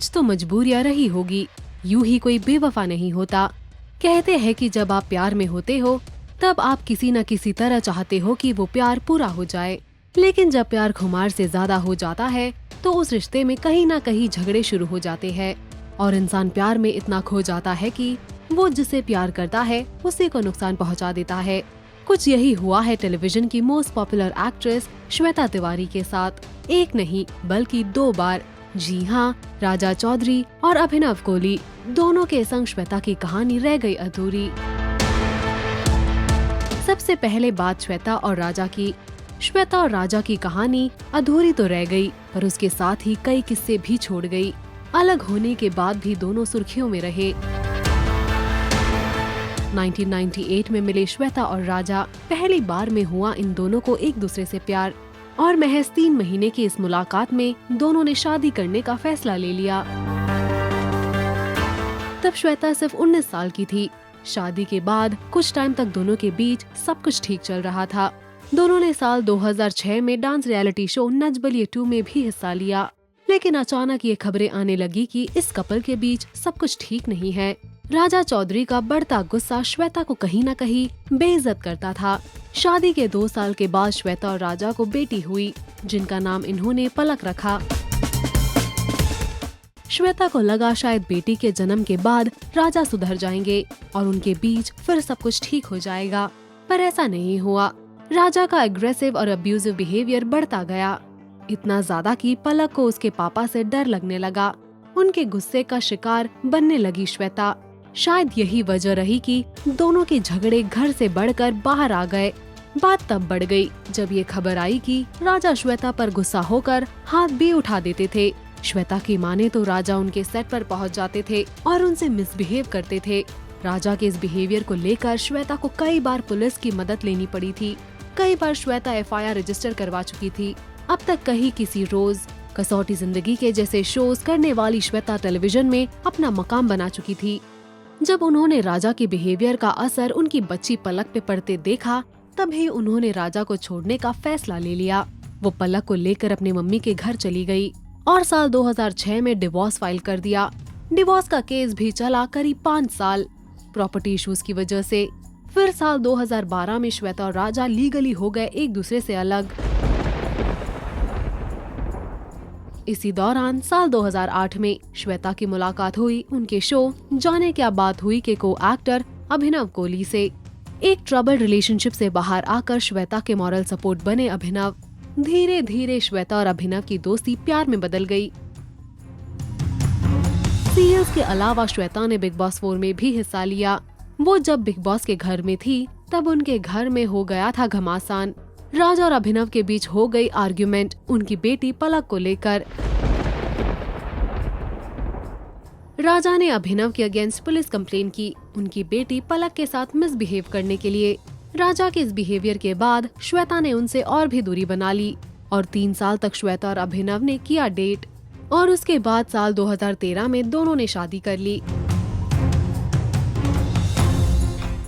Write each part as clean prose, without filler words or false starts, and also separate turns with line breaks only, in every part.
कुछ तो मजबूरियाँ रही होगी, यूं ही कोई बेवफा नहीं होता। कहते हैं कि जब आप प्यार में होते हो तब आप किसी न किसी तरह चाहते हो कि वो प्यार पूरा हो जाए, लेकिन जब प्यार खुमार से ज्यादा हो जाता है तो उस रिश्ते में कहीं न कहीं झगड़े शुरू हो जाते हैं और इंसान प्यार में इतना खो जाता है कि वो जिसे प्यार करता है उसी को नुकसान पहुंचा देता है। कुछ यही हुआ है टेलीविजन की most popular actress Shweta Tiwari के साथ, एक नहीं बल्कि 2 बार। जी हाँ, राजा चौधरी और अभिनव कोहली दोनों के संग श्वेता की कहानी रह गई अधूरी। सबसे पहले बात श्वेता और राजा की। श्वेता और राजा की कहानी अधूरी तो रह गई, पर उसके साथ ही कई किस्से भी छोड़ गई। अलग होने के बाद भी दोनों सुर्खियों में रहे। 1998 में मिले श्वेता और राजा। पहली बार में हुआ इन दोनों को एक दूसरे से प्यार और महज 3 महीने की इस मुलाकात में दोनों ने शादी करने का फैसला ले लिया। तब श्वेता सिर्फ 19 साल की थी। शादी के बाद कुछ टाइम तक दोनों के बीच सब कुछ ठीक चल रहा था। दोनों ने साल 2006 में dance reality show Nach Baliye 2 में भी हिस्सा लिया, लेकिन अचानक ये खबरें आने लगी कि इस कपल के बीच सब कुछ ठीक नहीं है। राजा चौधरी का बढ़ता गुस्सा श्वेता को कहीं न कहीं बेइज्जत करता था। शादी के 2 साल के बाद श्वेता और राजा को बेटी हुई, जिनका नाम इन्होंने पलक रखा। श्वेता को लगा शायद बेटी के जन्म के बाद राजा सुधर जाएंगे और उनके बीच फिर सब कुछ ठीक हो जाएगा, पर ऐसा नहीं हुआ। राजा का एग्रेसिव और अब्यूजिव बिहेवियर बढ़ता गया, इतना ज्यादा कि पलक को उसके पापा से डर लगने लगा। उनके गुस्से का शिकार बनने लगी श्वेता। शायद यही वजह रही कि दोनों के झगड़े घर से बढ़कर बाहर आ गए। बात तब बढ़ गई जब ये खबर आई कि राजा श्वेता पर गुस्सा होकर हाथ भी उठा देते थे। श्वेता की माने तो राजा उनके सेट पर पहुंच जाते थे और उनसे मिसबिहेव करते थे। राजा के इस बिहेवियर को लेकर श्वेता को कई बार पुलिस की मदद लेनी पड़ी थी। कई बार श्वेता FIR रजिस्टर करवा चुकी थी। अब तक कहीं किसी रोज, कसौटी जिंदगी के जैसे शोज करने वाली श्वेता टेलीविजन में अपना मकाम बना चुकी थी। जब उन्होंने राजा के बिहेवियर का असर उनकी बच्ची पलक पे पड़ते देखा, तभी उन्होंने राजा को छोड़ने का फैसला ले लिया। वो पलक को लेकर अपनी मम्मी के घर चली गई और साल 2006 में डिवोर्स फाइल कर दिया। डिवोर्स का केस भी चला करीब 5 साल प्रॉपर्टी इश्यूज की वजह से। फिर साल 2012 में श्वेता और राजा लीगली हो गए एक दूसरे से अलग। इसी दौरान साल 2008 में श्वेता की मुलाकात हुई उनके शो जाने क्या बात हुई के को एक्टर अभिनव कोहली से। एक ट्रबल रिलेशनशिप से बाहर आकर श्वेता के मॉरल सपोर्ट बने अभिनव। धीरे धीरे श्वेता और अभिनव की दोस्ती प्यार में बदल गई। सीरियल्स के अलावा श्वेता ने बिग बॉस 4 में भी हिस्सा लिया। वो जब बिग बॉस के घर में थी तब उनके घर में हो गया था घमासान। राजा और अभिनव के बीच हो गई आर्ग्यूमेंट उनकी बेटी पलक को लेकर। राजा ने अभिनव के अगेंस्ट पुलिस कंप्लेन की उनकी बेटी पलक के साथ मिसबिहेव करने के लिए। राजा के इस बिहेवियर के बाद श्वेता ने उनसे और भी दूरी बना ली और 3 साल तक श्वेता और अभिनव ने किया डेट और उसके बाद साल 2013 में दोनों ने शादी कर ली।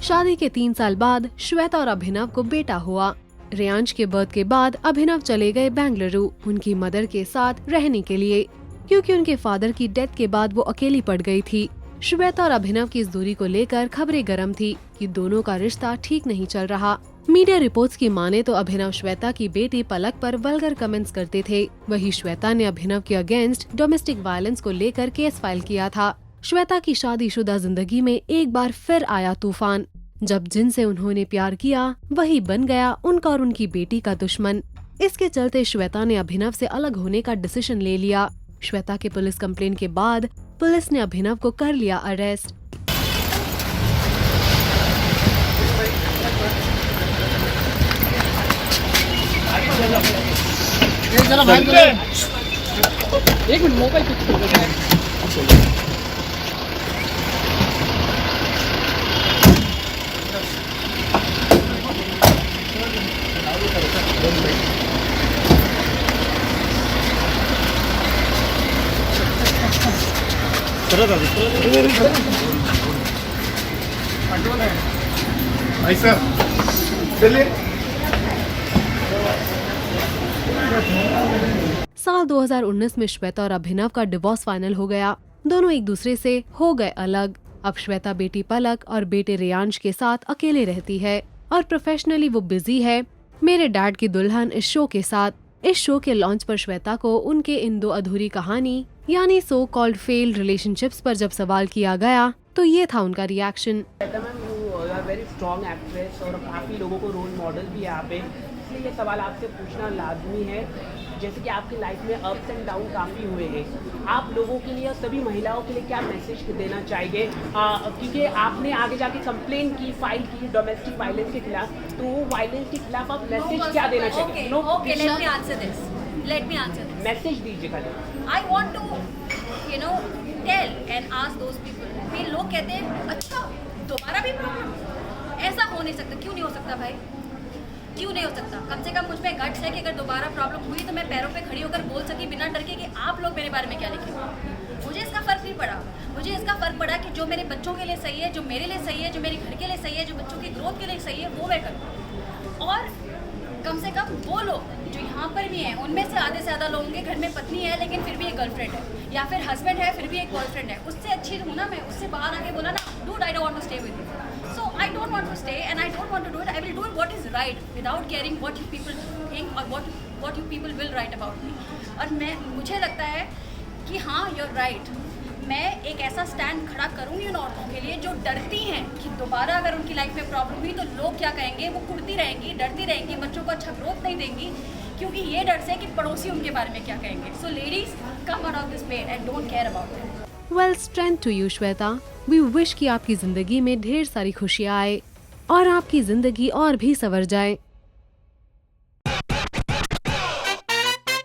शादी के 3 साल बाद श्वेता और अभिनव को बेटा हुआ। रेयांश के बर्थ के बाद अभिनव चले गए बेंगलुरु उनकी मदर के साथ रहने के लिए, क्योंकि उनके फादर की डेथ के बाद वो अकेली पड़ गई थी। श्वेता और अभिनव की इस दूरी को लेकर खबरें गर्म थी कि दोनों का रिश्ता ठीक नहीं चल रहा। मीडिया रिपोर्ट्स की माने तो अभिनव श्वेता की बेटी पलक पर वल्गर कमेंट्स करते थे। वहीं श्वेता ने अभिनव के अगेंस्ट डोमेस्टिक वायलेंस को लेकर केस फाइल किया था। श्वेता की शादीशुदा जिंदगी में एक बार फिर आया तूफान, जब जिनसे उन्होंने प्यार किया वही बन गया उनका और उनकी बेटी का दुश्मन। इसके चलते श्वेता ने अभिनव से अलग होने का डिसीजन ले लिया। श्वेता के पुलिस कंप्लेन के बाद पुलिस ने अभिनव को कर लिया अरेस्ट।
एक मिनट मोबाइल
ऐसा चलिए।
साल 2019 में श्वेता और अभिनव का डिवोर्स फाइनल हो गया। दोनों एक दूसरे से हो गए अलग। अब श्वेता बेटी पलक और बेटे रेयांश के साथ अकेले रहती है और प्रोफेशनली वो बिजी है मेरे डैड की दुल्हन इस शो के साथ। इस शो के लॉन्च पर श्वेता को उनके इन दो अधूरी कहानी यानी सो कॉल्ड फेल्ड रिलेशनशिप्स पर जब सवाल किया गया तो ये था उनका रिएक्शन।
वेरी स्ट्रॉन्ग एक्ट्रेस और काफ़ी लोगों को रोल मॉडल भी है यहाँ पे, इसलिए ये सवाल आपसे पूछना लाजमी है। जैसे कि आपकी लाइफ में अप्स एंड डाउन काफ़ी हुए हैं, आप लोगों के लिए, सभी महिलाओं के लिए क्या मैसेज देना चाहिए? क्योंकि आपने आगे जाके कंप्लेन की, फाइल की डोमेस्टिक वायलेंस के खिलाफ, तो वो वायलेंस के खिलाफ आप मैसेज क्या देना चाहिए?
Okay, let me answer this.
Message दीजिए खाली।
I want to, tell and ask those people. फिर लोग कहते हैं अच्छा दोबारा भी प्रॉब्लम, ऐसा हो नहीं सकता। क्यों नहीं हो सकता भाई? क्यों नहीं हो सकता? कम से कम मुझ में गट्स है कि अगर दोबारा प्रॉब्लम हुई तो मैं पैरों पे खड़ी होकर बोल सकी बिना डर के कि आप लोग मेरे बारे में क्या लिखेंगे। मुझे इसका फ़र्क नहीं पड़ा। मुझे इसका फ़र्क पड़ा कि जो मेरे बच्चों के लिए सही है, जो मेरे लिए सही है, जो मेरे घर के लिए सही है, जो बच्चों की ग्रोथ के लिए सही है, वो मैं करूँ। और कम से कम वो लोग जो यहाँ पर भी हैं उनमें से आधे से ज़्यादा लोगों के घर में पत्नी है लेकिन फिर भी एक गर्लफ्रेंड है, या फिर हस्बैंड है फिर भी एक बॉयफ्रेंड है। उससे अच्छी हूँ ना मैं, उससे बाहर आके बोला ना dude I don't want to stay with you, so I don't want to stay and I don't want to do it. I will do what is right without caring what you people think or what you people will write about me. और मुझे लगता है कि हाँ you're right, मैं एक ऐसा stand खड़ा करूँगी उन औरतों के लिए जो डरती हैं कि दोबारा अगर उनकी लाइफ में प्रॉब्लम हुई तो लोग क्या कहेंगे। वो कुड़ती रहेंगी, डरती रहेंगी, बच्चों को अच्छा ग्रोथ नहीं देंगी क्योंकि ये डर से कि पड़ोसी उनके बारे में क्या कहेंगे। So ladies come out of this pain and don't care about it.
Well, strength to you Shweta. We wish कि आपकी जिंदगी में ढेर सारी खुशियाँ आए और आपकी जिंदगी और भी संवर जाए।